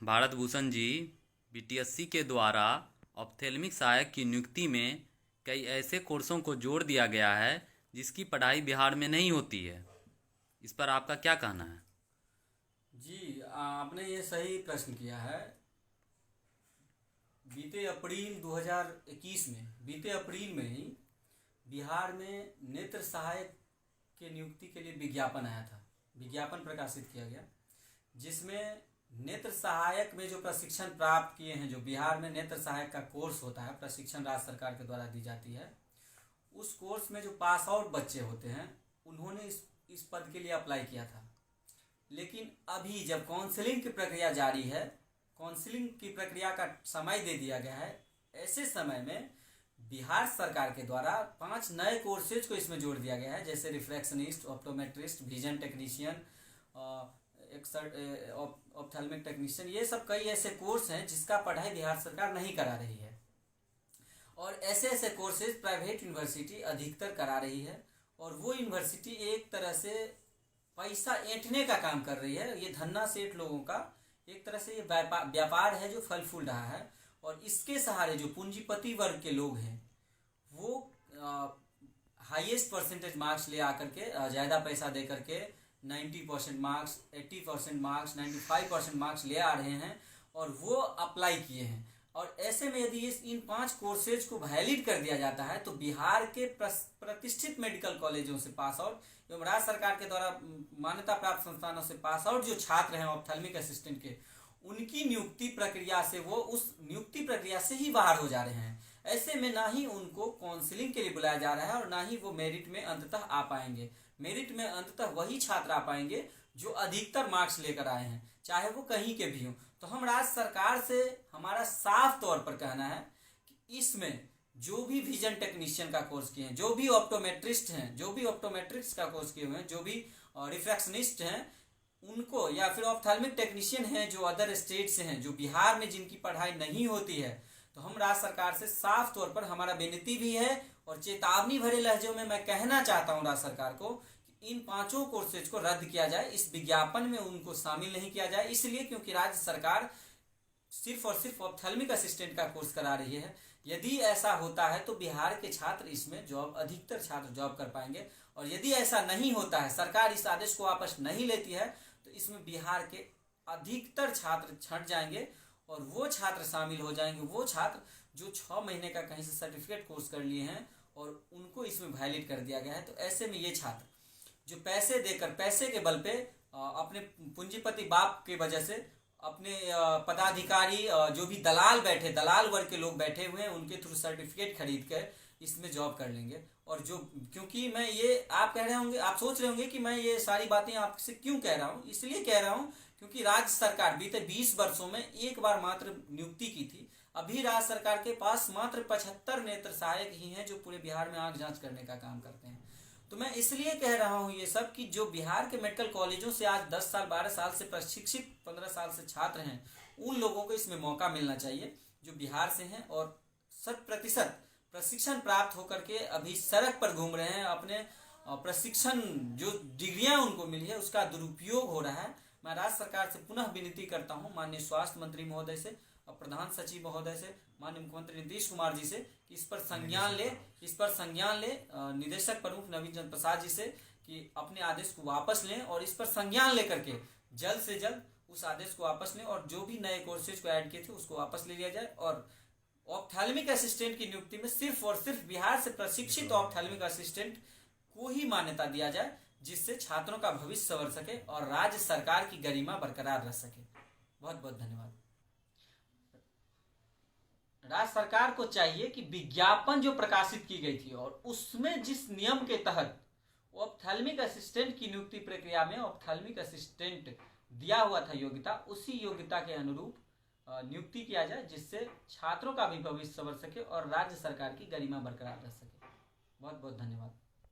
Bharat Bhushan ji, BTSC के द्वारा ophthalmic सहायक की नियुक्ति में कई ऐसे कोर्सों को जोड़ दिया गया है जिसकी पढ़ाई बिहार में नहीं होती है। इस पर आपका क्या कहना है? जी, आपने ये सही प्रश्न किया है। बीते अप्रैल में ही बिहार में नेत्र सहायक के नियुक्ति के लिए विज्ञापन आया था। विज्ञापन प्रकाशित किया गया जिसमें नेत्र सहायक में जो प्रशिक्षण प्राप्त किए हैं, जो बिहार में नेत्र सहायक का कोर्स होता है, प्रशिक्षण राज्य सरकार के द्वारा दी जाती है, उस कोर्स में जो पास आउट बच्चे होते हैं उन्होंने इस पद के लिए अप्लाई किया था। लेकिन अभी जब काउंसलिंग की प्रक्रिया जारी है, काउंसलिंग की प्रक्रिया का समय दे दिया गया है, ऐसे समय में बिहार सरकार के द्वारा 5 नए कोर्सेज को इसमें जोड़ दिया गया है, जैसे refractionist, optometrist, vision technician, ophthalmic technician. ये सब कई ऐसे कोर्स हैं जिसका पढ़ाई बिहार सरकार नहीं करा रही है और ऐसे ऐसे कोर्सेज प्राइवेट यूनिवर्सिटी अधिकतर करा रही है। और वो यूनिवर्सिटी एक तरह से पैसा ऐंठने का काम कर रही है। ये धन्ना सेठ लोगों का एक तरह से ये व्यापार है जो फल फूल रहा है। और इसके सहारे जो पूंजीपति वर्ग के लोग हैं वो हाईएस्ट परसेंटेज मार्क्स ले आकर के, ज़्यादा पैसा दे करके 90% मार्क्स, 80% मार्क्स, 95% मार्क्स ले आ रहे हैं और वो अप्लाई किए हैं। और ऐसे में यदि इन 5 कोर्सेज को वैलिड कर दिया जाता है तो बिहार के प्रतिष्ठित मेडिकल कॉलेजों से पास आउट एवं राज्य सरकार के द्वारा मान्यता प्राप्त संस्थानों से पास आउट जो छात्र हैं ऑप्थेल्मिक असिस्टेंट के, उनकी नियुक्ति प्रक्रिया से वो उस नियुक्ति प्रक्रिया से ही बाहर हो जा रहे हैं। ऐसे में ना ही उनको काउंसलिंग के लिए बुलाया जा रहा है और ना ही वो मेरिट में अंततः आ पाएंगे। मेरिट में अंततः वही छात्र आ पाएंगे जो अधिकतर मार्क्स लेकर आए हैं, चाहे वो कहीं के भी हों। तो हम राज्य सरकार से हमारा साफ तौर पर कहना है कि इसमें जो भी विजन टेक्नीशियन का कोर्स किए हैं, जो भी ऑप्टोमेट्रिस्ट हैं, जो भी ऑप्टोमेट्रिक्स का कोर्स किए हुए हैं, जो भी रिफ्रैक्शनिस्ट हैं, उनको, या फिर ऑप्थेल्मिक टेक्नीशियन हैं जो अदर स्टेट से हैं, जो बिहार में जिनकी पढ़ाई नहीं होती है, तो हम राज्य सरकार से साफ तौर पर हमारा विनती भी है और चेतावनी भरे लहजों में मैं कहना चाहता हूं राज्य सरकार को कि इन 5 कोर्सेज को रद्द किया जाए। इस विज्ञापन में उनको शामिल नहीं किया जाए, इसलिए क्योंकि राज्य सरकार सिर्फ और सिर्फ ऑप्थेल्मिक असिस्टेंट का कोर्स करा रही है। यदि ऐसा होता है तो बिहार के छात्र इसमें अधिकतर छात्र जॉब कर पाएंगे। और यदि ऐसा नहीं होता है, सरकार इस आदेश को वापस नहीं लेती है, तो इसमें बिहार के अधिकतर छात्र छंट जाएंगे और वो छात्र शामिल हो जाएंगे, वो छात्र जो 6 महीने का कहीं से सर्टिफिकेट कोर्स कर लिए हैं और उनको इसमें वैलिड कर दिया गया है। तो ऐसे में ये छात्र जो पैसे देकर, पैसे के बल पे, अपने पूंजीपति बाप की वजह से, अपने पदाधिकारी, जो भी दलाल बैठे, दलाल वर्ग के लोग बैठे हुए हैं, उनके थ्रू सर्टिफिकेट खरीद कर इसमें जॉब कर लेंगे। और जो, क्योंकि मैं ये, आप कह रहे होंगे, आप सोच रहे होंगे कि मैं ये सारी बातें आपसे क्यों कह रहा हूँ। इसलिए कह रहा हूँ क्योंकि राज्य सरकार बीते 20 वर्षों में एक बार मात्र नियुक्ति की थी। अभी राज्य सरकार के पास मात्र 75 नेत्र सहायक ही हैं जो पूरे बिहार में आंख जांच करने का काम करते हैं। तो मैं इसलिए कह रहा हूँ ये सब कि जो बिहार के मेडिकल कॉलेजों से आज 10 साल 12 साल से प्रशिक्षित, 15 साल से छात्र हैं, उन लोगों को इसमें मौका मिलना चाहिए जो बिहार से हैं और 100% प्रशिक्षण प्राप्त होकर के अभी सड़क पर घूम रहे हैं। अपने प्रशिक्षण, जो डिग्रियां उनको मिली है, उसका दुरुपयोग हो रहा है। मैं राज्य सरकार से पुनः विनती करता हूं, माननीय स्वास्थ्य मंत्री महोदय से और प्रधान सचिव महोदय से, माननीय मुख्यमंत्री नीतीश कुमार जी से कि इस पर संज्ञान ले, निदेशक प्रमुख नवीन चंद्र प्रसाद जी से कि अपने आदेश को वापस लें और इस पर संज्ञान लेकर के जल्द से जल्द उस आदेश को वापस लें और जो भी नए कोर्सेज को ऐड किए थे उसको वापस ले लिया जाए। और ऑप्थेल्मिक असिस्टेंट की नियुक्ति में सिर्फ और सिर्फ बिहार से प्रशिक्षित ऑप्थेल्मिक असिस्टेंट को ही मान्यता दिया जाए, जिससे छात्रों का भविष्य संवर सके और राज्य सरकार की गरिमा बरकरार रह सके। बहुत बहुत धन्यवाद। राज्य सरकार को चाहिए कि विज्ञापन जो प्रकाशित की गई थी और उसमें जिस नियम के तहत ऑप्थेल्मिक असिस्टेंट की नियुक्ति प्रक्रिया में ऑप्थेल्मिक असिस्टेंट दिया हुआ था योग्यता, उसी योग्यता के अनुरूप नियुक्ति किया जाए, जिससे छात्रों का भी भविष्य संवर सके और राज्य सरकार की गरिमा बरकरार रह सके। बहुत बहुत धन्यवाद।